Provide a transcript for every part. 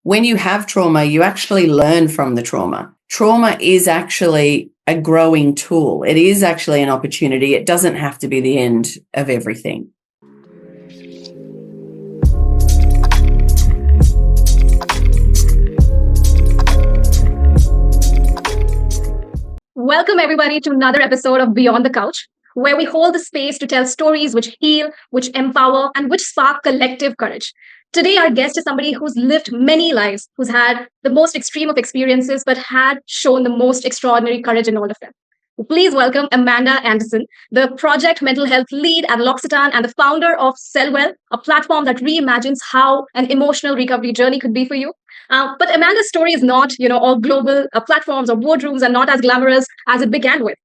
when you have trauma, you actually learn from the trauma. Trauma is actually a growing tool. It is actually an opportunity. It doesn't have to be the end of everything. Welcome, everybody, to another episode of Beyond the Couch, where we hold the space to tell stories which heal, which empower, and which spark collective courage. Today, our guest is somebody who's lived many lives, who's had the most extreme of experiences, but had shown the most extraordinary courage in all of them. Please welcome Amanda Anderson, the Project Mental Health Lead at L'Occitane and the founder of Cellwell, a platform that reimagines how an emotional recovery journey could be for you. But Amanda's story is not, all global platforms or boardrooms are not as glamorous as it began with.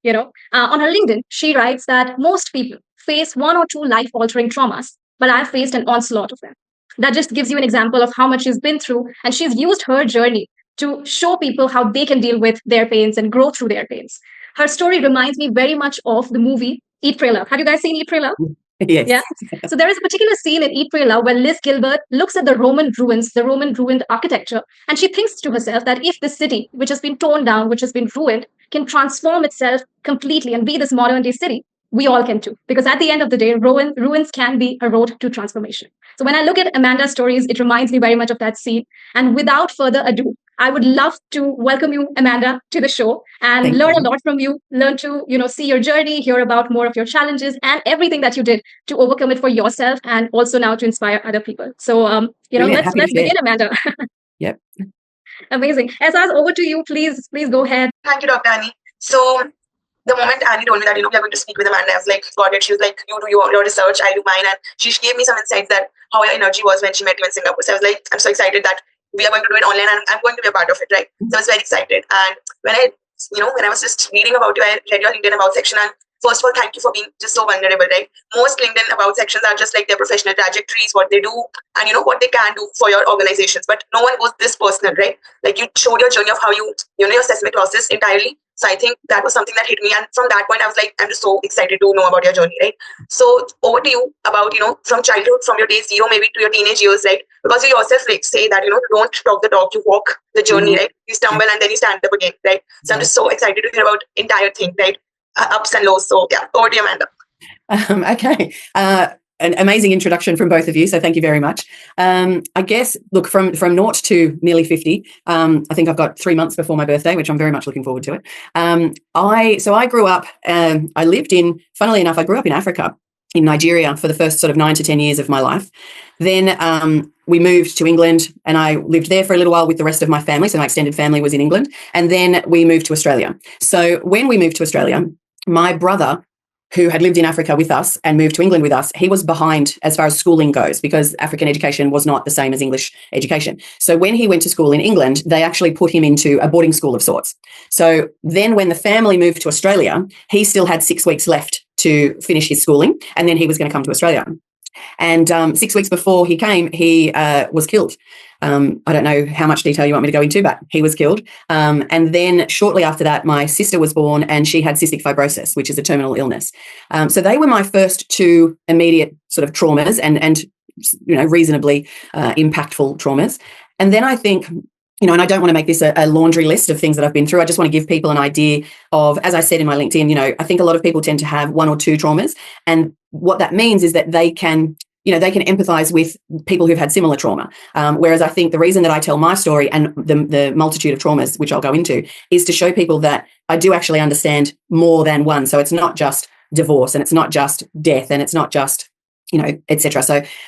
On her LinkedIn, she writes that most people face one or two life-altering traumas, but I've faced an onslaught of them. That just gives you an example of how much she's been through, and she's used her journey to show people how they can deal with their pains and grow through their pains. Her story reminds me very much of the movie Eat, Pray, Love. Have you guys seen Eat, Pray, Love? Yes. Yeah. So there is a particular scene in Eat, Pray, Love where Liz Gilbert looks at the Roman ruins, the Roman ruined architecture, and she thinks to herself that if this city, which has been torn down, which has been ruined, can transform itself completely and be this modern day city, we all can too. Because at the end of the day, ruins can be a road to transformation. So when I look at Amanda's stories, it reminds me very much of that scene. And without further ado, I would love to welcome you, Amanda, to the show and learn a lot from you, learn to, see your journey, hear about more of your challenges and everything that you did to overcome it for yourself and also now to inspire other people. So, let's begin, Amanda. Yep. Amazing. Esaz, over to you. Please go ahead. Thank you, Dr. Annie. So the moment Annie told me that, we are going to speak with Amanda, I was like, got it. She was like, you do your research, I do mine. And she gave me some insights that how her energy was when she met you in Singapore. So I was like, I'm so excited that we are going to do it online and I'm going to be a part of it, right? So I was very excited. And when I was just reading about you, I read your LinkedIn About section. And first of all, thank you for being just so vulnerable, right? Most LinkedIn About sections are just like their professional trajectories, what they do, and what they can do for your organizations. But no one goes this personal, right? Like you showed your journey of how you, your seismic losses entirely. So I think that was something that hit me. And from that point, I was like, I'm just so excited to know about your journey, right? So over to you about, from childhood, from your day zero, maybe to your teenage years, right? Because you yourself say that, you don't talk the talk, you walk the journey, right? You stumble and then you stand up again, right? So I'm just so excited to hear about entire thing, right? Ups and lows. So yeah, over to you, Amanda. Okay. An amazing introduction from both of you, so thank you very much. I guess, look, from naught to nearly 50, I think I've got 3 months before my birthday, which I'm very much looking forward to it. I grew up, funnily enough, I grew up in Africa, in Nigeria, for the first sort of 9 to 10 years of my life. Then we moved to England and I lived there for a little while with the rest of my family. So my extended family was in England. And then we moved to Australia. So when we moved to Australia, my brother, who had lived in Africa with us and moved to England with us, he was behind as far as schooling goes because African education was not the same as English education. So when he went to school in England, they actually put him into a boarding school of sorts. So then when the family moved to Australia, he still had 6 weeks left to finish his schooling, and then he was going to come to Australia. And 6 weeks before he came, he was killed. I don't know how much detail you want me to go into, but he was killed. And then shortly after that, my sister was born and she had cystic fibrosis, which is a terminal illness. So they were my first two immediate sort of traumas and reasonably impactful traumas. And then I think, and I don't want to make this a laundry list of things that I've been through. I just want to give people an idea of, as I said in my LinkedIn, I think a lot of people tend to have one or two traumas. And what that means is that they can empathize with people who've had similar trauma. Whereas I think the reason that I tell my story and the multitude of traumas, which I'll go into, is to show people that I do actually understand more than one. So it's not just divorce and it's not just death and it's not just, etc.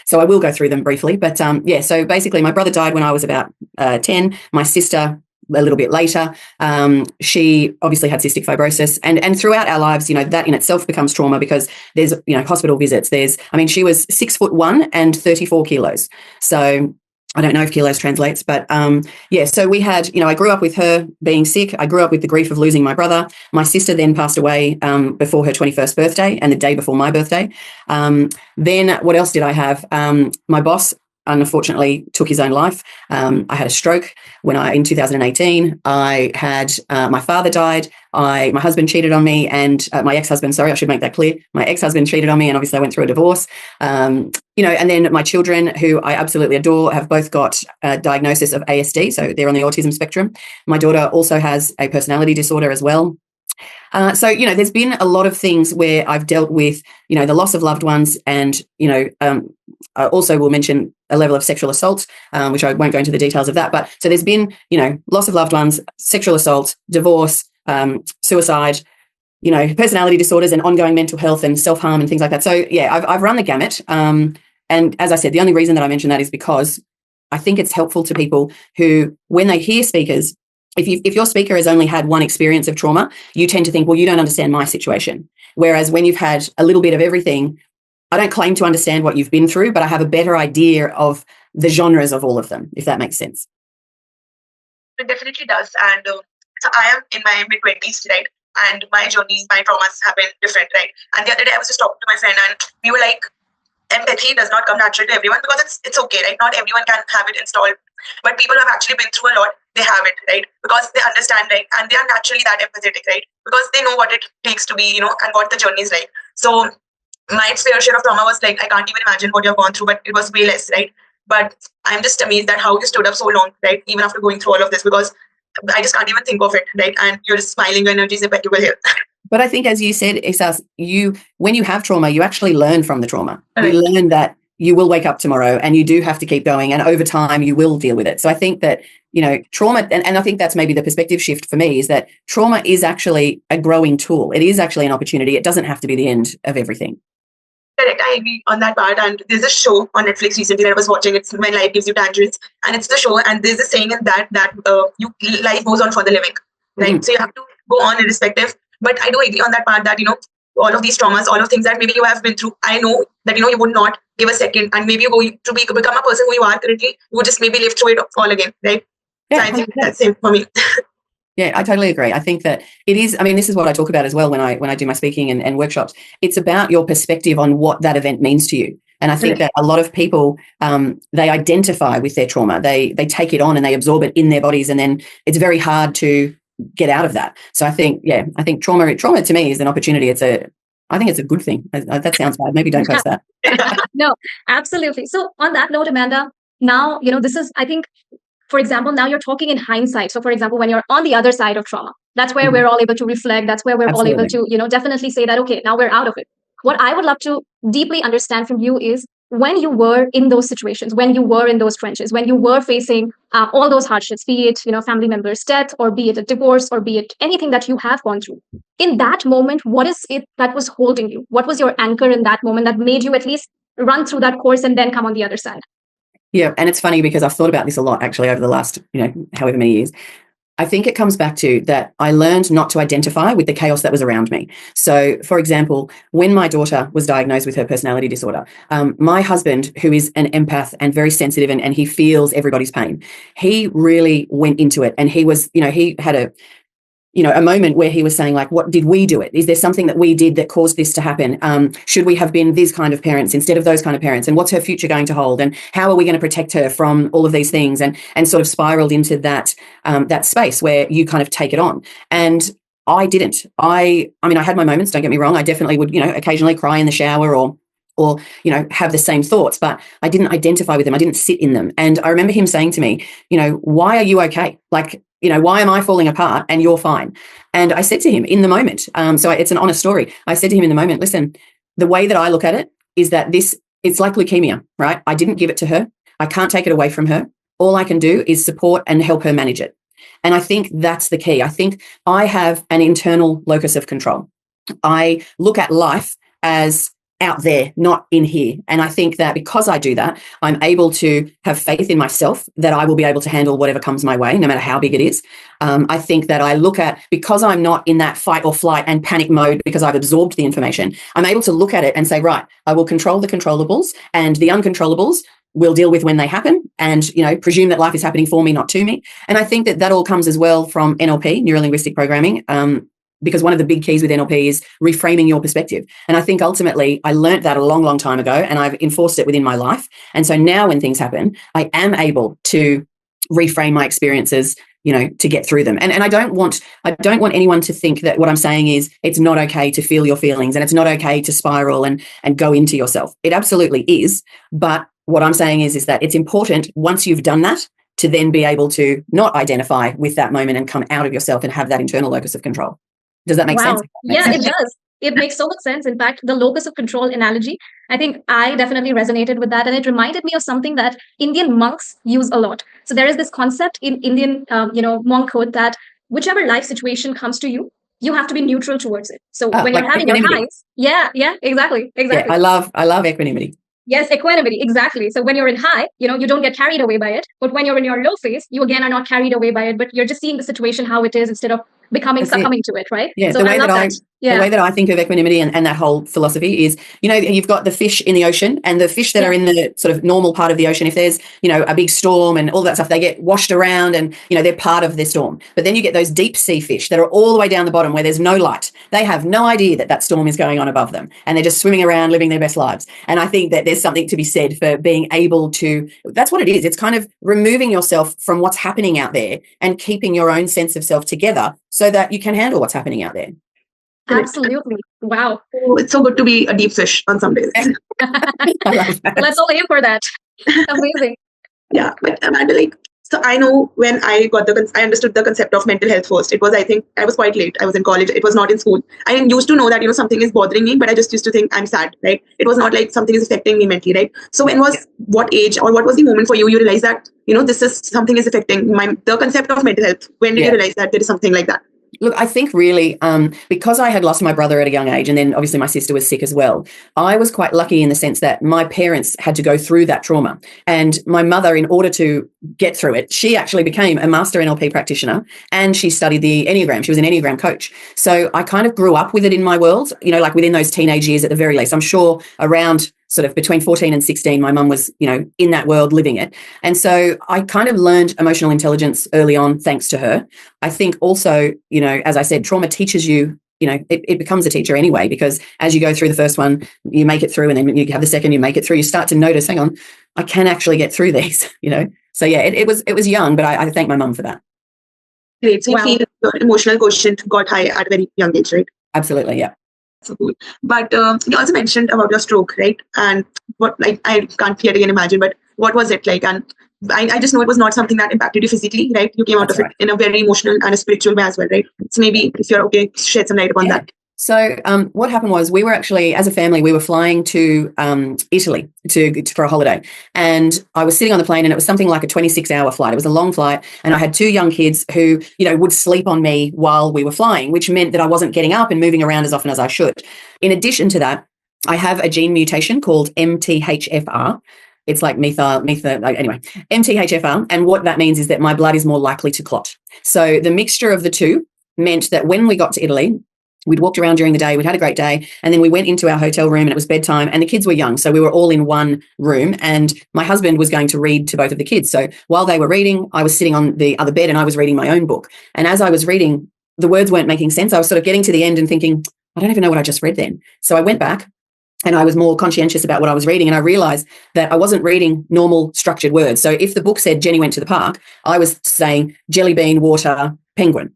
So I will go through them briefly. But so basically my brother died when I was about 10, my sister a little bit later. She obviously had cystic fibrosis and throughout our lives, that in itself becomes trauma because there's, hospital visits. She was 6'1" and 34 kilos. So I don't know if kilos translates, but so we had, I grew up with her being sick. I grew up with the grief of losing my brother. My sister then passed away before her 21st birthday and the day before my birthday. Then what else did I have? My boss unfortunately took his own life. I had a stroke in 2018. I had my father died. My husband cheated on me, and my ex-husband. Sorry, I should make that clear. My ex-husband cheated on me, and obviously I went through a divorce. And then my children, who I absolutely adore, have both got a diagnosis of ASD, so they're on the autism spectrum. My daughter also has a personality disorder as well. So, there's been a lot of things where I've dealt with, the loss of loved ones, and, I also will mention a level of sexual assault, which I won't go into the details of that. But so there's been, loss of loved ones, sexual assault, divorce, suicide, personality disorders, and ongoing mental health and self-harm and things like that. So, yeah, I've run the gamut. And as I said, the only reason that I mention that is because I think it's helpful to people who, when they hear speakers, if your speaker has only had one experience of trauma, you tend to think, well, you don't understand my situation. Whereas when you've had a little bit of everything, I don't claim to understand what you've been through, but I have a better idea of the genres of all of them, if that makes sense. It definitely does. And so I am in my mid-20s, right? And my journeys, my traumas have been different, right? And the other day I was just talking to my friend, and we were like, empathy does not come naturally to everyone, because it's okay, right? Not everyone can have it installed. But people who have actually been through a lot, they have it, right? Because they understand, right? And they are naturally that empathetic, right? Because they know what it takes to be, and what the journey is like. So my fair share of trauma was like, I can't even imagine what you've gone through, but it was way less, right? But I'm just amazed at how you stood up so long, right? Even after going through all of this, because I just can't even think of it, right? And you're just smiling, your energy is impeccable here. But I think, as you said, Isas, when you have trauma, you actually learn from the trauma. You learn that you will wake up tomorrow and you do have to keep going, and over time you will deal with it. So I think that, trauma, and I think that's maybe the perspective shift for me, is that trauma is actually a growing tool. It is actually an opportunity. It doesn't have to be the end of everything. Correct, I agree on that part. And there's a show on Netflix recently that I was watching. It's When Life Gives You Tangerines, and it's the show. And there's a saying in that life goes on for the living, right? Mm-hmm. So you have to go on irrespective. But I do agree on that part that all of these traumas, all of things that maybe you have been through, I know that you would not give a second, and maybe you're going to become a person who you are currently. You would just maybe live through it all again, right? Yeah, so I think that's it for me. Yeah, I totally agree. I think that it is, this is what I talk about as well when I do my speaking and workshops. It's about your perspective on what that event means to you. And I think that a lot of people, they identify with their trauma. They take it on and they absorb it in their bodies, and then it's very hard to get out of that. So I think trauma to me is an opportunity. I think it's a good thing. That sounds bad. Maybe don't post that. No, absolutely. So on that note, Amanda, now, this is, I think, for example, now you're talking in hindsight. So for example, when you're on the other side of trauma, that's where we're all able to reflect. That's where we're all able to, definitely say that, okay, now we're out of it. What I would love to deeply understand from you is, when you were in those situations, when you were in those trenches, when you were facing all those hardships, be it, family members' death, or be it a divorce, or be it anything that you have gone through, in that moment, what is it that was holding you? What was your anchor in that moment that made you at least run through that course and then come on the other side? Yeah, and it's funny because I've thought about this a lot actually over the last, however many years. I think it comes back to that I learned not to identify with the chaos that was around me. So, for example, when my daughter was diagnosed with her personality disorder, my husband, who is an empath and very sensitive, and he feels everybody's pain, he really went into it. And he was, he had a moment where he was saying, like, what did we do it? Is there something that we did that caused this to happen? Should we have been these kind of parents instead of those kind of parents? And what's her future going to hold? And how are we going to protect her from all of these things? And sort of spiraled into that space where you kind of take it on. And I didn't. I had my moments, don't get me wrong. I definitely would, occasionally cry in the shower or have the same thoughts, but I didn't identify with them. I didn't sit in them. And I remember him saying to me, why are you okay? Like, why am I falling apart and you're fine? And I said to him in the moment, so it's an honest story. I said to him in the moment, listen, the way that I look at it is that it's like leukemia, right? I didn't give it to her. I can't take it away from her. All I can do is support and help her manage it. And I think that's the key. I think I have an internal locus of control. I look at life as out there, not in here. And I think that because I do that, I'm able to have faith in myself that I will be able to handle whatever comes my way, no matter how big it is. I think that I look at, because I'm not in that fight or flight and panic mode because I've absorbed the information, I'm able to look at it and say, right, I will control the controllables, and the uncontrollables we'll deal with when they happen, and presume that life is happening for me, not to me. And I think that all comes as well from NLP, Neuro-Linguistic Programming. because one of the big keys with NLP is reframing your perspective. And I think ultimately I learned that a long, long time ago, and I've enforced it within my life. And so now when things happen, I am able to reframe my experiences, to get through them. And I don't want anyone to think that what I'm saying is it's not okay to feel your feelings and it's not okay to spiral and go into yourself. It absolutely is. But what I'm saying is that it's important once you've done that to then be able to not identify with that moment and come out of yourself and have that internal locus of control. Does that make sense? Yeah, it does. It makes so much sense. In fact, the locus of control analogy, I think I definitely resonated with that. And it reminded me of something that Indian monks use a lot. So there is this concept in Indian, monkhood that whichever life situation comes to you, you have to be neutral towards it. So when you're having your highs, exactly. Yeah, I love equanimity. Yes, equanimity, exactly. So when you're in high, you don't get carried away by it. But when you're in your low phase, you again are not carried away by it, but you're just seeing the situation how it is instead of succumbing to it, right? Yeah, so I love that. The way that I think of equanimity and that whole philosophy is, you've got the fish in the ocean and the fish that are in the sort of normal part of the ocean. If there's, a big storm and all that stuff, they get washed around and, they're part of the storm. But then you get those deep sea fish that are all the way down the bottom where there's no light. They have no idea that storm is going on above them and they're just swimming around living their best lives. And I think that there's something to be said for being able to, that's what it is. It's kind of removing yourself from what's happening out there and keeping your own sense of self together so that you can handle what's happening out there. Absolutely. Wow. It's so good to be a deep fish on some days. Let's all aim for that. Amazing. Yeah. But Amanda, so I know when I understood the concept of mental health first. It was, I think, I was quite late. I was in college. It was not in school. I didn't used to know that, something is bothering me, but I just used to think I'm sad, right? It was not like something is affecting me mentally, right? So what age or what was the moment for you realized that, this is something is affecting the concept of mental health? When did you realize that there is something like that? Look, I think really because I had lost my brother at a young age and then obviously my sister was sick as well, I was quite lucky in the sense that my parents had to go through that trauma. And my mother, in order to get through it, she actually became a master NLP practitioner and she studied the Enneagram. She was an Enneagram coach. So I kind of grew up with it in my world, within those teenage years at the very least. I'm sure around sort of between 14 and 16, my mum was, in that world living it. And so I kind of learned emotional intelligence early on, thanks to her. I think also, as I said, trauma teaches you, it becomes a teacher anyway, because as you go through the first one, you make it through and then you have the second, you make it through, you start to notice, hang on, I can actually get through these, So yeah, it was young, but I thank my mum for that. Great. So you feel your emotional quotient got high at a very young age, right? Absolutely, yeah. So cool. But you also mentioned about your stroke, right? And I can't yet again imagine, but what was it like? And I just know it was not something that impacted you physically, right? You came out of it in a very emotional and a spiritual way as well, right? So maybe if you're okay, shed some light upon that. So what happened was we were actually, as a family, we were flying to Italy for a holiday. And I was sitting on the plane and it was something like a 26-hour flight. It was a long flight. And I had two young kids who, would sleep on me while we were flying, which meant that I wasn't getting up and moving around as often as I should. In addition to that, I have a gene mutation called MTHFR. It's like MTHFR. And what that means is that my blood is more likely to clot. So the mixture of the two meant that when we got to Italy, we'd walked around during the day, we'd had a great day, and then we went into our hotel room and it was bedtime and the kids were young. So we were all in one room and my husband was going to read to both of the kids. So while they were reading, I was sitting on the other bed and I was reading my own book. And as I was reading, the words weren't making sense. I was sort of getting to the end and thinking, I don't even know what I just read then. So I went back and I was more conscientious about what I was reading and I realized that I wasn't reading normal structured words. So if the book said Jenny went to the park, I was saying jelly bean, water, penguin.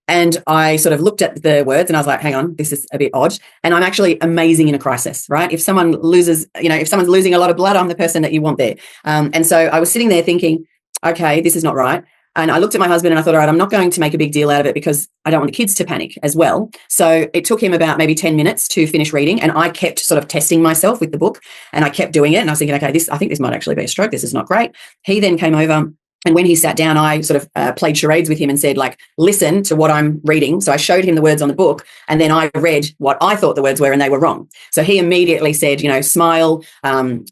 And I sort of looked at the words and I was like, hang on, this is a bit odd. And I'm actually amazing in a crisis, right? If someone loses, if someone's losing a lot of blood, I'm the person that you want there. And so I was sitting there thinking, okay, this is not right. And I looked at my husband and I thought, all right, I'm not going to make a big deal out of it because I don't want the kids to panic as well. So it took him about maybe 10 minutes to finish reading. And I kept sort of testing myself with the book and I kept doing it. And I was thinking, okay, I think this might actually be a stroke. This is not great. He then came over. And when he sat down, I sort of played charades with him and said, listen to what I'm reading. So I showed him the words on the book and then I read what I thought the words were and they were wrong. So he immediately said, smile,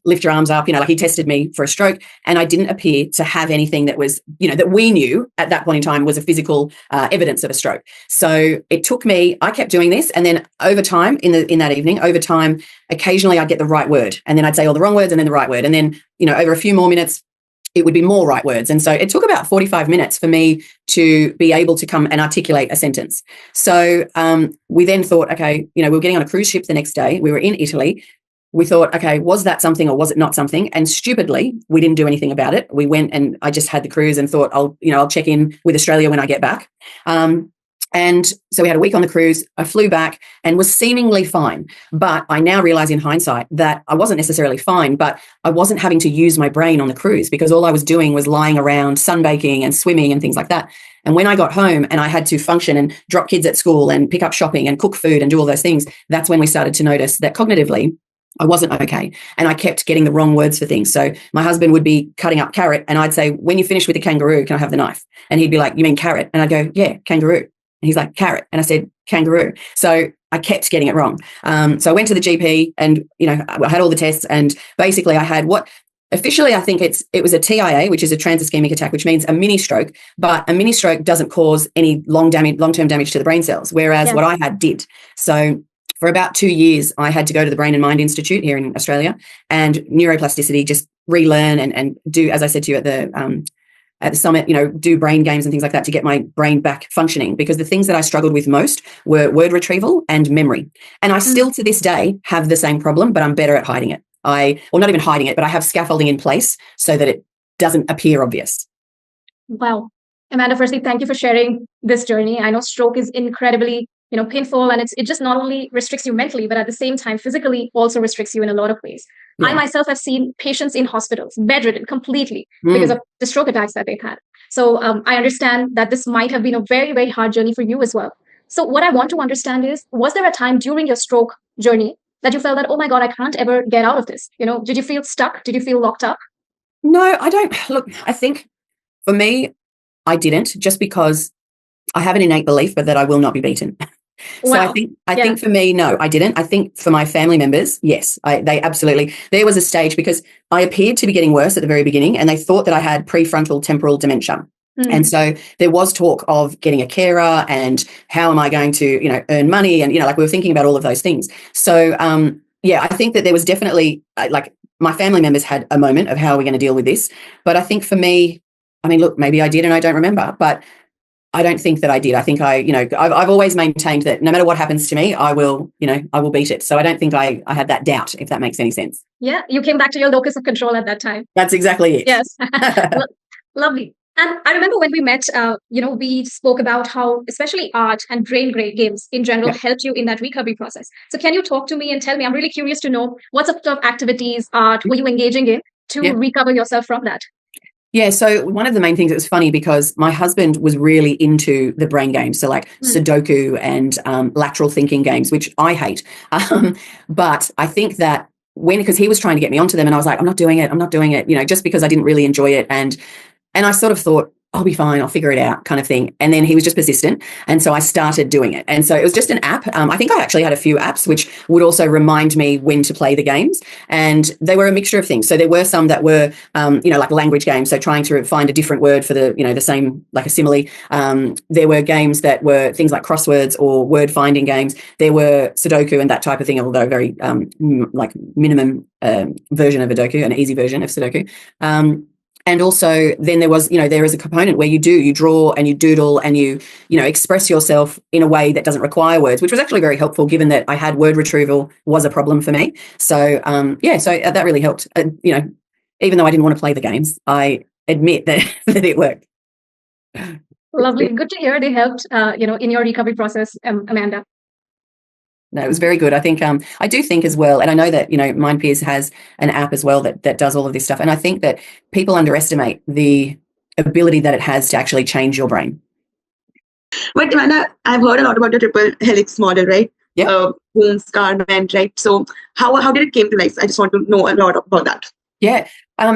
lift your arms up, he tested me for a stroke. And I didn't appear to have anything that was, that we knew at that point in time was a physical evidence of a stroke. So it took me, I kept doing this. And then over time, in that evening, occasionally I'd get the right word. And then I'd say all the wrong words and then the right word. And then, over a few more minutes, it would be more right words. And so it took about 45 minutes for me to be able to come and articulate a sentence. So we then thought, okay, we were getting on a cruise ship the next day. We were in Italy. We thought, okay, was that something or was it not something? And stupidly, we didn't do anything about it. We went and I just had the cruise and thought, I'll check in with Australia when I get back. And so we had a week on the cruise. I flew back and was seemingly fine. But I now realize in hindsight that I wasn't necessarily fine, but I wasn't having to use my brain on the cruise because all I was doing was lying around sunbaking and swimming and things like that. And when I got home and I had to function and drop kids at school and pick up shopping and cook food and do all those things, that's when we started to notice that cognitively, I wasn't okay. And I kept getting the wrong words for things. So my husband would be cutting up carrot and I'd say, when you finish with the kangaroo, can I have the knife? And he'd be like, you mean carrot? And I'd go, yeah, kangaroo. And he's like, carrot. And I said, kangaroo. So I kept getting it wrong. So I went to the GP and, I had all the tests and basically I had officially I think it was a TIA, which is a trans-ischemic attack, which means a mini stroke, but a mini stroke doesn't cause any long-term damage to the brain cells, whereas what I had did. So for about 2 years, I had to go to the Brain and Mind Institute here in Australia and neuroplasticity, just relearn and do, as I said to you at the summit, do brain games and things like that to get my brain back functioning, because the things that I struggled with most were word retrieval and memory. And I still to this day have the same problem, but I'm better at hiding it. Not even hiding it, but I have scaffolding in place so that it doesn't appear obvious. Wow. Amanda, firstly, thank you for sharing this journey. I know stroke is incredibly painful, and it just not only restricts you mentally, but at the same time, physically also restricts you in a lot of ways. Yeah. I myself have seen patients in hospitals bedridden completely because of the stroke attacks that they've had. So I understand that this might have been a very, very hard journey for you as well. So what I want to understand is, was there a time during your stroke journey that you felt that, oh my God, I can't ever get out of this? Did you feel stuck? Did you feel locked up? No, I don't. Look, I think for me, I didn't, just because I have an innate belief, but that I will not be beaten. So wow. I think for me, no, I didn't. I think for my family members, yes, they absolutely. There was a stage because I appeared to be getting worse at the very beginning, and they thought that I had prefrontal temporal dementia. And so there was talk of getting a carer and how am I going to, earn money? And, we were thinking about all of those things. So, I think that there was definitely my family members had a moment of how are we going to deal with this? But I think for me, look, maybe I did and I don't remember, but I don't think that I did. I think I've always maintained that no matter what happens to me, I will beat it. So I don't think I had that doubt, if that makes any sense. Yeah. You came back to your locus of control at that time. That's exactly it. Yes. Lovely. And I remember when we met, we spoke about how especially art and brain games in general helped you in that recovery process. So can you talk to me and tell me, I'm really curious to know what sort of activities, art were you engaging in to recover yourself from that? Yeah, so one of the main things, it was funny because my husband was really into the brain games, so like Sudoku and lateral thinking games, which I hate. But I think that because he was trying to get me onto them and I was like, I'm not doing it, just because I didn't really enjoy it. And I sort of thought, I'll be fine, I'll figure it out kind of thing. And then he was just persistent. And so I started doing it. And so it was just an app. I think I actually had a few apps which would also remind me when to play the games. And they were a mixture of things. So there were some that were, like language games. So trying to find a different word for the same, like a simile. There were games that were things like crosswords or word finding games. There were Sudoku and that type of thing, although very minimum version of Sudoku, an easy version of Sudoku. And also then there was, there is a component where you draw and you doodle and you express yourself in a way that doesn't require words, which was actually very helpful given that I had word retrieval was a problem for me. So, so that really helped. Even though I didn't want to play the games, I admit that it worked. Lovely. Good to hear they helped, in your recovery process, Amanda. No, it was very good. I think I do think as well, and I know that MindPeers has an app as well that does all of this stuff, and I think that people underestimate the ability that it has to actually change your brain. But Amanda, I've heard a lot about your triple helix model, right? Yeah. Boom, scar, bend, right? So how did it came to life? I just want to know a lot about that. Yeah.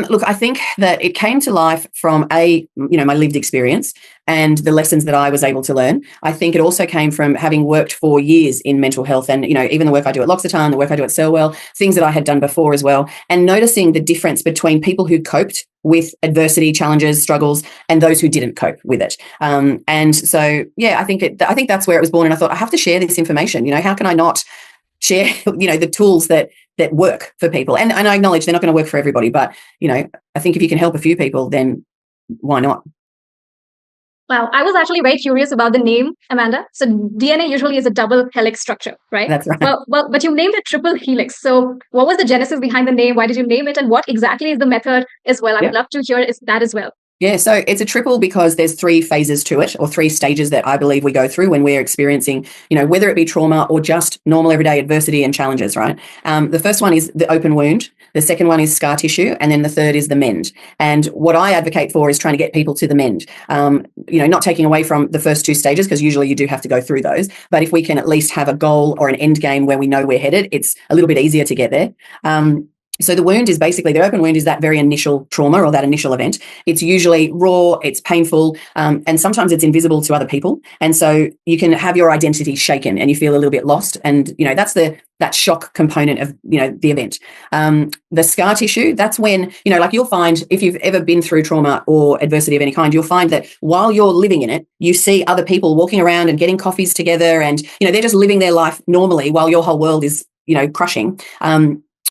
Look, I think that it came to life from my lived experience and the lessons that I was able to learn. I think it also came from having worked for years in mental health and, even the work I do at L'Occitane, the work I do at Selwell, things that I had done before as well, and noticing the difference between people who coped with adversity, challenges, struggles, and those who didn't cope with it. And so, I think that's where it was born. And I thought, I have to share this information. How can I not share, the tools that that work for people. And I acknowledge they're not going to work for everybody, but, I think if you can help a few people, then why not? Wow, I was actually very curious about the name, Amanda. So DNA usually is a double helix structure, right? That's right. Well, but you named it triple helix. So what was the genesis behind the name? Why did you name it? And what exactly is the method as well? I would love to hear that as well. Yeah, so it's a triple because there's 3 phases to it, or 3 stages that I believe we go through when we're experiencing, whether it be trauma or just normal everyday adversity and challenges, right? The first one is the open wound. The second one is scar tissue. And then the third is the mend. And what I advocate for is trying to get people to the mend, not taking away from the first 2 stages, because usually you do have to go through those. But if we can at least have a goal or an end game where we know we're headed, it's a little bit easier to get there. So the wound is basically, the open wound is that very initial trauma or that initial event. It's usually raw, it's painful, and sometimes it's invisible to other people. And so you can have your identity shaken and you feel a little bit lost. And, that's that shock component of, the event. The scar tissue, that's when, like you'll find if you've ever been through trauma or adversity of any kind, you'll find that while you're living in it, you see other people walking around and getting coffees together and, they're just living their life normally while your whole world is, crushing.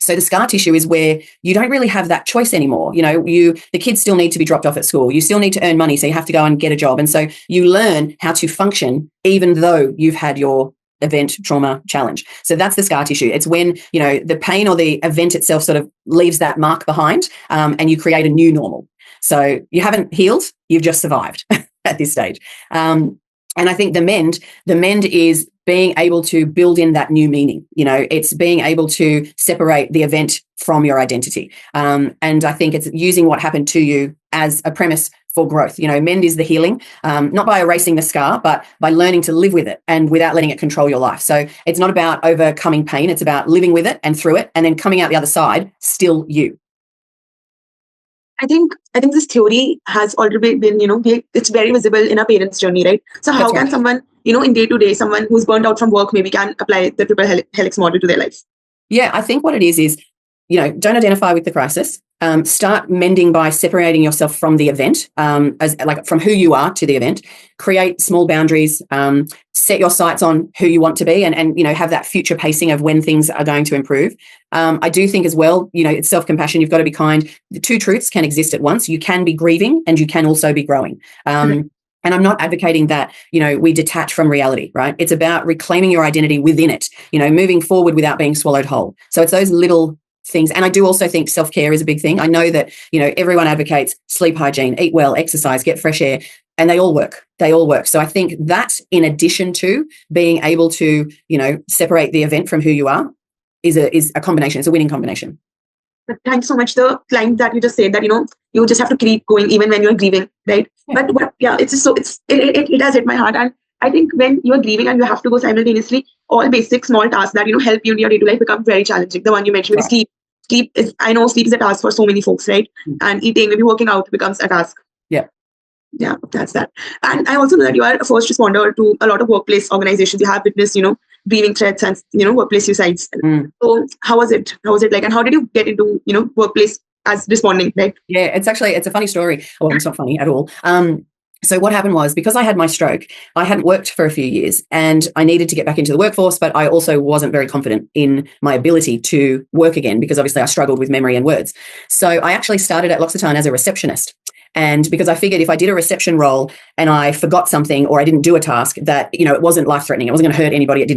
So the scar tissue is where you don't really have that choice anymore. The kids still need to be dropped off at school. You still need to earn money, so you have to go and get a job. And so you learn how to function even though you've had your event, trauma, challenge. So that's the scar tissue. It's when, the pain or the event itself sort of leaves that mark behind, and you create a new normal. So you haven't healed, you've just survived at this stage. And I think the mend is being able to build in that new meaning. It's being able to separate the event from your identity. And I think it's using what happened to you as a premise for growth. Mend is the healing, not by erasing the scar, but by learning to live with it and without letting it control your life. So it's not about overcoming pain. It's about living with it and through it, and then coming out the other side, still you. I think this theory has already been, it's very visible in our parents' journey, right? So how can someone, in day-to-day, someone who's burnt out from work maybe can apply the triple helix model to their life? Yeah, I think what it is, don't identify with the crisis. Start mending by separating yourself from the event, from who you are to the event. Create small boundaries, set your sights on who you want to be, and have that future pacing of when things are going to improve. I do think as well, it's self-compassion. You've got to be kind. The 2 truths can exist at once. You can be grieving and you can also be growing. And I'm not advocating that, we detach from reality, right? It's about reclaiming your identity within it, moving forward without being swallowed whole. So it's those little things. And I do also think self-care is a big thing. I know that, everyone advocates sleep hygiene, eat well, exercise, get fresh air, and they all work. So I think that, in addition to being able to, separate the event from who you are, is a combination. It's a winning combination. But thanks so much. The line that you just said that, you just have to keep going even when you're grieving, right? Yeah. But it's just it has hit my heart. And I think when you're grieving and you have to go simultaneously, all basic small tasks that, help you in your day-to-day life become very challenging. The one you mentioned, right. Sleep is, I know sleep is a task for so many folks, right? And eating, maybe working out becomes a task. Yeah, that's that. And I also know that you are a first responder to a lot of workplace organizations. You have witnessed, grieving threats and, workplace suicides. So how was it? Like, and how did you get into, workplace as responding, right? Yeah, it's a funny story. Well, it's not funny at all. So what happened was, because I had my stroke, I hadn't worked for a few years and I needed to get back into the workforce, but I also wasn't very confident in my ability to work again because obviously I struggled with memory and words. So I actually started at L'Occitane as a receptionist. And because I figured if I did a reception role and I forgot something or I didn't do a task, that, it wasn't life-threatening. It wasn't going to hurt anybody. It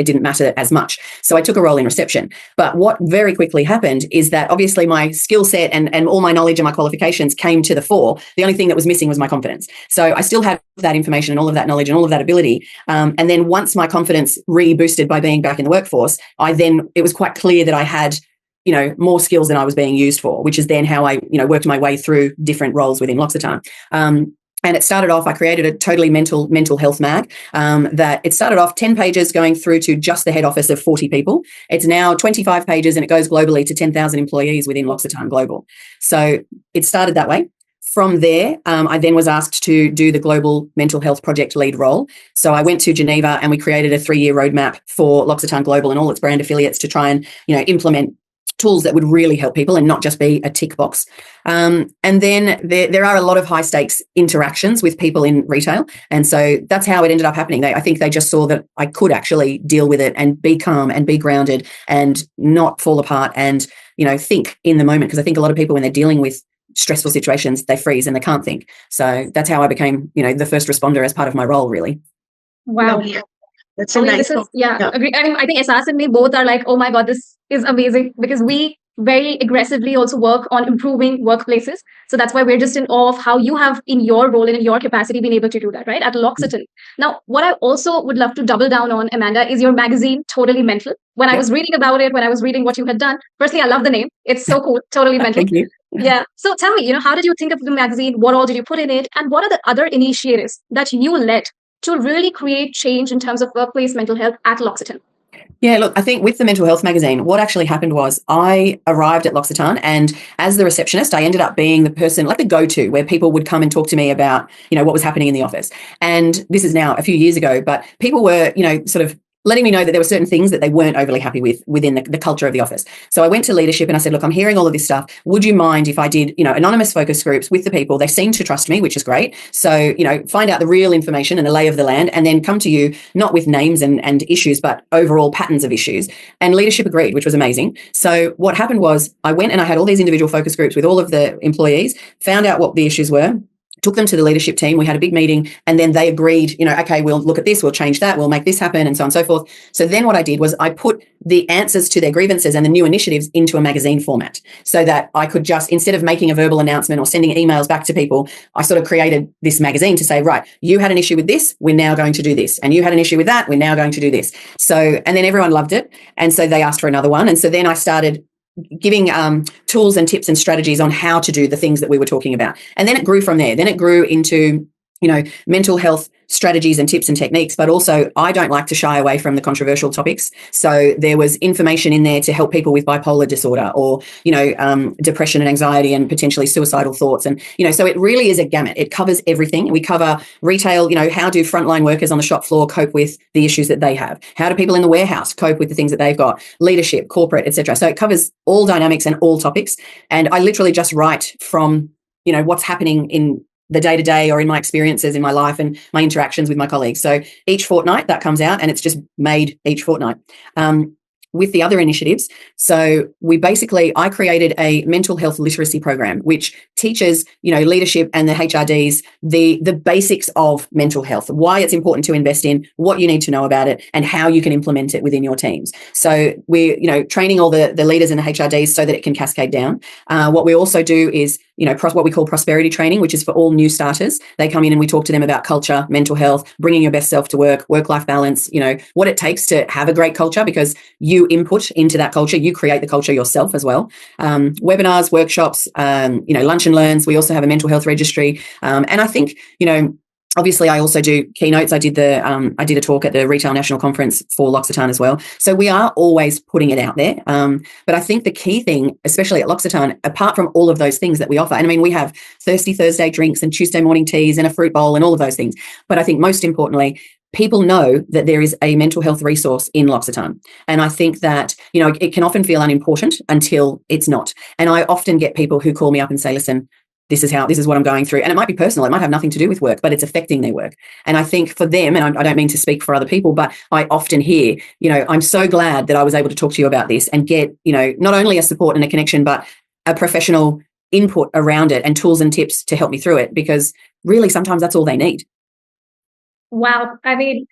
didn't matter as much. So I took a role in reception. But what very quickly happened is that obviously my skill set and all my knowledge and my qualifications came to the fore. The only thing that was missing was my confidence. So I still had that information and all of that knowledge and all of that ability. And then once my confidence reboosted by being back in the workforce, it was quite clear that I had more skills than I was being used for, which is then how I, worked my way through different roles within L'Occitane. And it started off, I created a totally mental health mag that it started off 10 pages going through to just the head office of 40 people. It's now 25 pages and it goes globally to 10,000 employees within L'Occitane Global. So it started that way. From there, I then was asked to do the global mental health project lead role. So I went to Geneva and we created a 3-year roadmap for L'Occitane Global and all its brand affiliates to try and, implement tools that would really help people and not just be a tick box. And then there are a lot of high stakes interactions with people in retail. And so that's how it ended up happening. I think they just saw that I could actually deal with it and be calm and be grounded and not fall apart and, think in the moment. Because I think a lot of people, when they're dealing with stressful situations, they freeze and they can't think. So that's how I became, the first responder as part of my role, really. Wow. Lovely. That's so nice. Agree. I think Esas and me both are like, oh my God, this is amazing, because we very aggressively also work on improving workplaces. So that's why we're just in awe of how you have, in your role and in your capacity, been able to do that, right? At L'Occitane. Now, what I also would love to double down on, Amanda, is your magazine, Totally Mental. When I was reading about it, when I was reading what you had done, firstly, I love the name. It's so cool. Totally Mental. Thank you. Yeah. So tell me, how did you think of the magazine? What all did you put in it? And what are the other initiatives that you led to really create change in terms of workplace mental health at L'Occitane? Yeah, look, I think with the mental health magazine, what actually happened was I arrived at L'Occitane, and as the receptionist, I ended up being the person, like the go-to, where people would come and talk to me about, what was happening in the office. And this is now a few years ago, but people were, sort of letting me know that there were certain things that they weren't overly happy with within the culture of the office. So I went to leadership and I said, look, I'm hearing all of this stuff. Would you mind if I did, anonymous focus groups with the people? They seem to trust me, which is great. So, find out the real information and the lay of the land, and then come to you, not with names and issues, but overall patterns of issues. And leadership agreed, which was amazing. So what happened was I went and I had all these individual focus groups with all of the employees, found out what the issues were, took them to the leadership team. We had a big meeting, and then they agreed, okay, we'll look at this, we'll change that, we'll make this happen, and so on and so forth. So then what I did was I put the answers to their grievances and the new initiatives into a magazine format, so that I could just, instead of making a verbal announcement or sending emails back to people, I sort of created this magazine to say, right, you had an issue with this, we're now going to do this. And you had an issue with that, we're now going to do this. So, and then everyone loved it. And so they asked for another one. And so then I started giving tools and tips and strategies on how to do the things that we were talking about. And then it grew from there. Then it grew into, mental health strategies and tips and techniques, but also I don't like to shy away from the controversial topics. So there was information in there to help people with bipolar disorder or, depression and anxiety and potentially suicidal thoughts. And, so it really is a gamut. It covers everything. We cover retail, how do frontline workers on the shop floor cope with the issues that they have? How do people in the warehouse cope with the things that they've got? Leadership, corporate, etc. So it covers all dynamics and all topics. And I literally just write from, what's happening in the day-to-day or in my experiences in my life and my interactions with my colleagues. So each fortnight that comes out, and it's just made each fortnight. With the other initiatives, so I created a mental health literacy program, which teaches, leadership and the HRDs, the basics of mental health, why it's important to invest in, what you need to know about it, and how you can implement it within your teams. So we're, training all the leaders and the HRDs so that it can cascade down. What we also do is, what we call prosperity training, which is for all new starters. They come in and we talk to them about culture, mental health, bringing your best self to work, work-life balance, what it takes to have a great culture, because you input into that culture, you create the culture yourself as well. Webinars, workshops, lunch and learns. We also have a mental health registry. And I think, obviously, I also do keynotes. I did a talk at the Retail National Conference for L'Occitane as well. So we are always putting it out there. But I think the key thing, especially at L'Occitane, apart from all of those things that we offer, and I mean, we have Thirsty Thursday drinks and Tuesday morning teas and a fruit bowl and all of those things. But I think most importantly, people know that there is a mental health resource in L'Occitane. And I think that, it can often feel unimportant until it's not. And I often get people who call me up and say, listen, this is what I'm going through. And it might be personal. It might have nothing to do with work, but it's affecting their work. And I think for them, and I don't mean to speak for other people, but I often hear, I'm so glad that I was able to talk to you about this and get, not only a support and a connection, but a professional input around it and tools and tips to help me through it, because really sometimes that's all they need. Wow. I mean,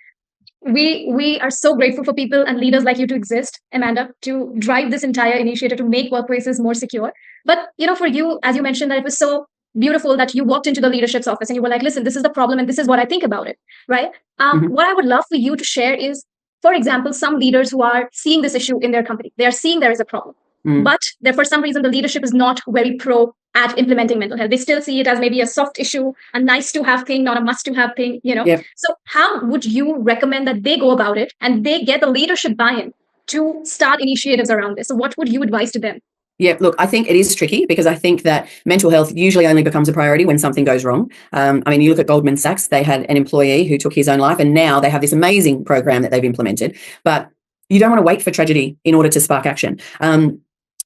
we are so grateful for people and leaders like you to exist, Amanda, to drive this entire initiative to make workplaces more secure. But, for you, as you mentioned, that it was so beautiful that you walked into the leadership's office and you were like, listen, this is the problem and this is what I think about it, right? What I would love for you to share is, for example, some leaders who are seeing this issue in their company, they are seeing there is a problem, but for some reason, the leadership is not very pro at implementing mental health. They still see it as maybe a soft issue, a nice to have thing, not a must to have thing, Yep. So how would you recommend that they go about it and they get the leadership buy-in to start initiatives around this? So what would you advise to them? Yeah, look, I think it is tricky because I think that mental health usually only becomes a priority when something goes wrong. You look at Goldman Sachs, they had an employee who took his own life, and now they have this amazing program that they've implemented. But you don't want to wait for tragedy in order to spark action.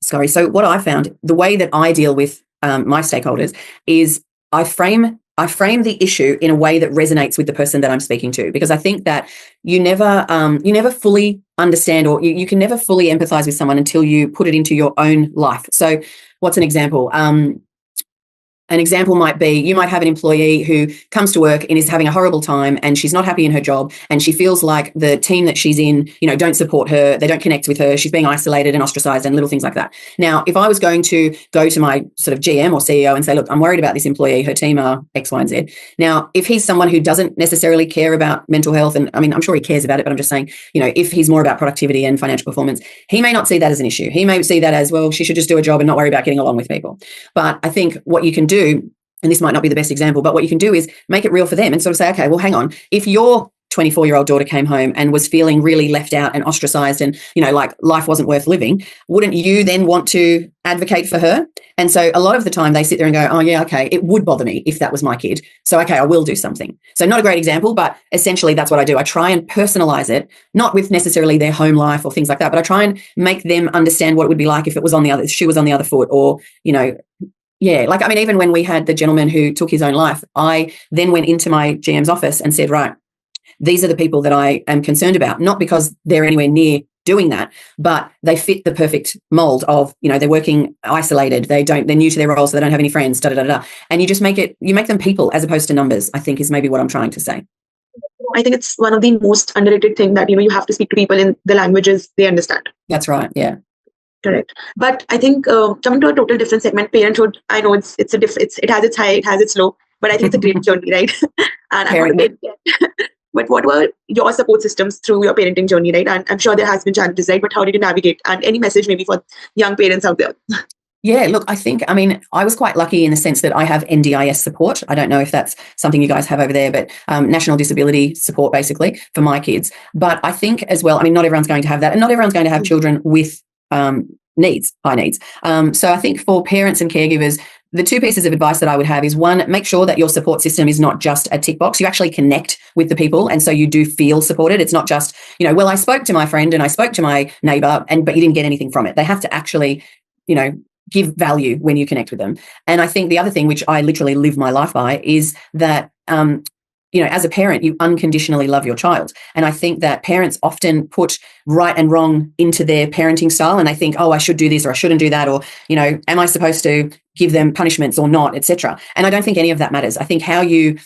Sorry. So what I found, the way that I deal with my stakeholders is I frame the issue in a way that resonates with the person that I'm speaking to, because I think that you never fully understand, or you can never fully empathize with someone until you put it into your own life. So what's an example? An example might be, you might have an employee who comes to work and is having a horrible time, and she's not happy in her job, and she feels like the team that she's in, don't support her, they don't connect with her, she's being isolated and ostracized and little things like that. Now, if I was going to go to my sort of GM or CEO and say, look, I'm worried about this employee, her team are X, Y, and Z. Now, if he's someone who doesn't necessarily care about mental health, and I mean, I'm sure he cares about it, but I'm just saying, if he's more about productivity and financial performance, he may not see that as an issue. He may see that as, well, she should just do a job and not worry about getting along with people. But I think what you can do, and this might not be the best example, but what you can do is make it real for them and sort of say, okay, well, hang on. If your 24-year-old daughter came home and was feeling really left out and ostracized and, like life wasn't worth living, wouldn't you then want to advocate for her? And so a lot of the time they sit there and go, oh yeah, okay, it would bother me if that was my kid. So, okay, I will do something. So not a great example, but essentially that's what I do. I try and personalize it, not with necessarily their home life or things like that, but I try and make them understand what it would be like if it was if she was on the other foot, or, yeah, like, I mean, even when we had the gentleman who took his own life, I then went into my GM's office and said, right, these are the people that I am concerned about, not because they're anywhere near doing that, but they fit the perfect mold of, they're working isolated, they're new to their role, so they don't have any friends, And you just make them people as opposed to numbers, I think is maybe what I'm trying to say. I think it's one of the most underrated thing that, you have to speak to people in the languages they understand. That's right. Yeah. Correct. But I think coming to a total different segment, parenthood, I know it has its high, it has its low, but I think it's a great journey, right? And but what were your support systems through your parenting journey, right? And I'm sure there has been challenges, right? But how did you navigate? And any message maybe for young parents out there? Yeah, look, I was quite lucky in the sense that I have NDIS support. I don't know if that's something you guys have over there, but national disability support basically for my kids. But I think as well, not everyone's going to have that, and not everyone's going to have children with high needs. So I think for parents and caregivers, the two pieces of advice that I would have is, one, make sure that your support system is not just a tick box. You actually connect with the people, and so you do feel supported. It's not just, well, I spoke to my friend and I spoke to my neighbor, but you didn't get anything from it. They have to actually, give value when you connect with them. And I think the other thing, which I literally live my life by, is that as a parent, you unconditionally love your child. And I think that parents often put right and wrong into their parenting style, and they think, oh, I should do this or I shouldn't do that, or, am I supposed to give them punishments or not, etc. And I don't think any of that matters. I think how you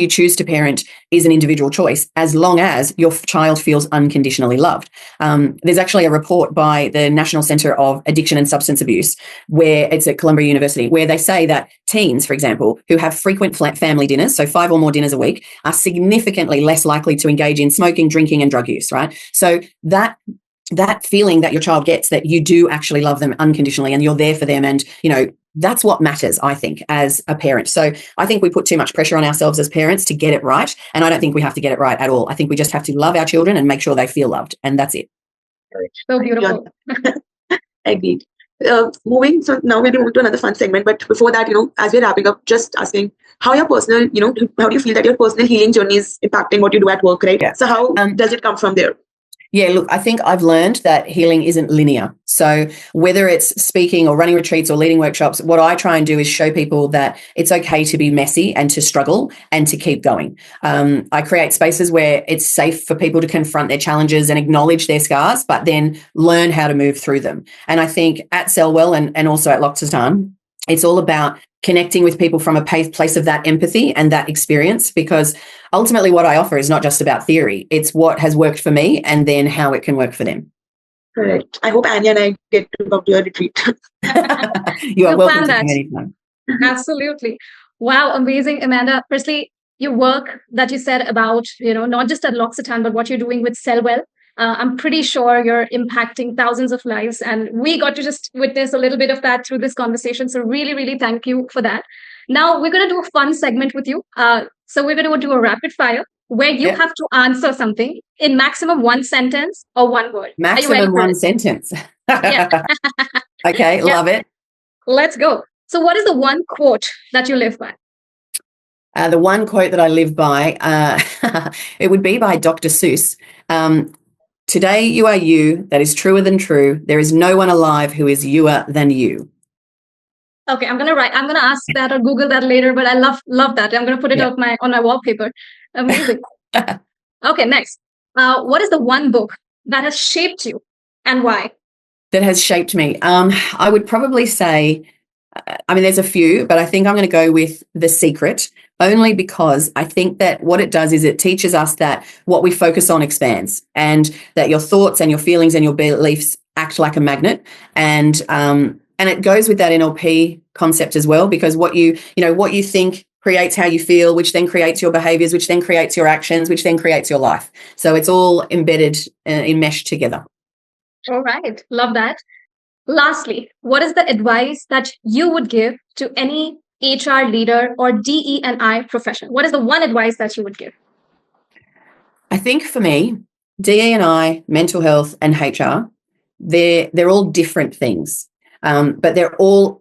choose to parent is an individual choice, as long as your child feels unconditionally loved. There's actually a report by the National Center of Addiction and Substance Abuse, where it's at Columbia University, where they say that teens, for example, who have frequent family dinners, so 5 or more dinners a week, are significantly less likely to engage in smoking, drinking, and drug use, right? So that feeling that your child gets, that you do actually love them unconditionally and you're there for them, and, that's what matters, I think, as a parent. So I think we put too much pressure on ourselves as parents to get it right. And I don't think we have to get it right at all. I think we just have to love our children and make sure they feel loved. And that's it. So beautiful. Agreed. Moving, so now we're moving to another fun segment. But before that, as we're wrapping up, just asking how your personal, how do you feel that your personal healing journey is impacting what you do at work, right? Yeah. So how does it come from there? Yeah, look, I think I've learned that healing isn't linear. So whether it's speaking or running retreats or leading workshops, what I try and do is show people that it's okay to be messy and to struggle and to keep going. I create spaces where it's safe for people to confront their challenges and acknowledge their scars, but then learn how to move through them. And I think at Selwell and also at L'Occitane, it's all about connecting with people from a place of that empathy and that experience, because ultimately what I offer is not just about theory. It's what has worked for me and then how it can work for them. Correct. I hope Anya and I get to come to your retreat. You are welcome to come anytime. Absolutely. Wow, amazing, Amanda. Firstly, your work that you said about, not just at L'Occitane, but what you're doing with Selwell. I'm pretty sure you're impacting thousands of lives, and we got to just witness a little bit of that through this conversation. So really, really thank you for that. Now we're going to do a fun segment with you. So we're going to do a rapid fire where you have to answer something in maximum 1 sentence or 1 word. Maximum 1 sentence. Okay, love it. Let's go. So what is the one quote that you live by? The one quote that I live by, it would be by Dr. Seuss. today you are you. That is truer than true. There is no one alive who is youer than you. Okay, I'm gonna ask that or Google that later, but I love that. I'm gonna put it on my wallpaper. Amazing. Okay, next. What is the one book that has shaped you and why? That has shaped me. I would probably say, there's a few, but I think I'm going to go with The Secret, only because I think that what it does is it teaches us that what we focus on expands, and that your thoughts and your feelings and your beliefs act like a magnet. And it goes with that NLP concept as well, because what you think creates how you feel, which then creates your behaviors, which then creates your actions, which then creates your life. So it's all embedded, enmeshed together. All right. Love that. Lastly, what is the advice that you would give to any HR leader or DE&I professional? What is the one advice that you would give? I think for me, DE&I, mental health, and HR, they're all different things. But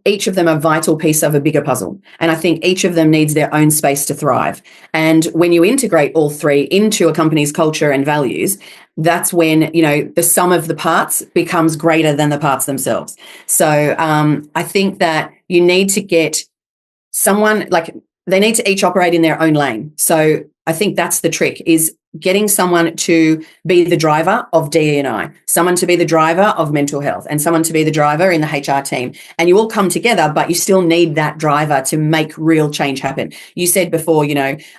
each of them a vital piece of a bigger puzzle. And I think each of them needs their own space to thrive. And when you integrate all three into a company's culture and values, that's when, the sum of the parts becomes greater than the parts themselves. So I think that you need to get someone, they need to each operate in their own lane. So I think that's the trick, is getting someone to be the driver of DE&I, someone to be the driver of mental health, and someone to be the driver in the HR team. And you all come together, but you still need that driver to make real change happen. You said before,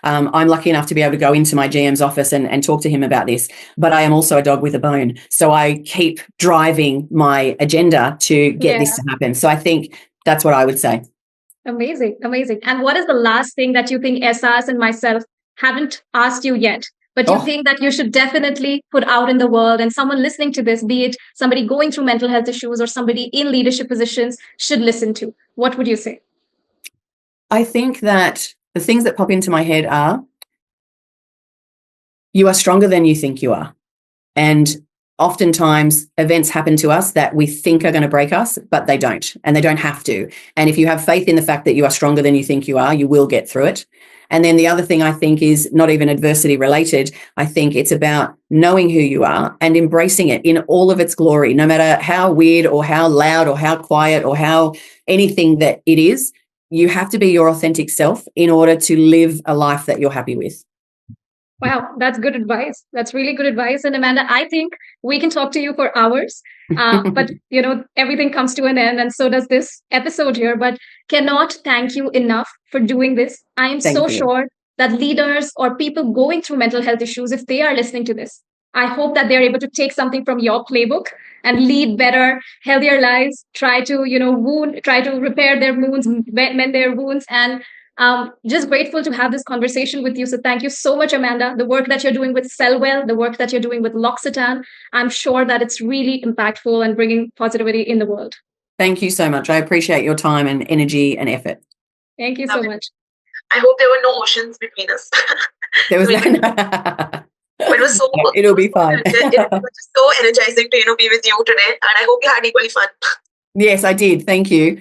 I'm lucky enough to be able to go into my GM's office and talk to him about this, but I am also a dog with a bone. So I keep driving my agenda to get this to happen. So I think that's what I would say. Amazing. Amazing. And what is the last thing that you think SRs and myself haven't asked you yet, but you think that you should definitely put out in the world, and someone listening to this, be it somebody going through mental health issues or somebody in leadership positions, should listen to? What would you say? I think that the things that pop into my head are, you are stronger than you think you are. And oftentimes events happen to us that we think are going to break us, but they don't, and they don't have to. And if you have faith in the fact that you are stronger than you think you are, you will get through it. And then the other thing I think is not even adversity related. I think it's about knowing who you are and embracing it in all of its glory, no matter how weird or how loud or how quiet or how anything that it is. You have to be your authentic self in order to live a life that you're happy with. Wow, that's good advice. That's really good advice. And Amanda, I think we can talk to you for hours, but everything comes to an end, and so does this episode here. But cannot thank you enough for doing this. I am so sure that leaders or people going through mental health issues, if they are listening to this, I hope that they're able to take something from your playbook and lead better, healthier lives. Try to repair their wounds, mend their wounds, and just grateful to have this conversation with you. So thank you so much, Amanda. The work that you're doing with Cellwell, the work that you're doing with L'Occitane, I'm sure that it's really impactful and bringing positivity in the world. Thank you so much. I appreciate your time and energy and effort. Thank you so much. I hope there were no oceans between us. There was But it was so it'll be fine. It was just so energizing to be with you today, and I hope you had equally fun. Yes, I did. Thank you.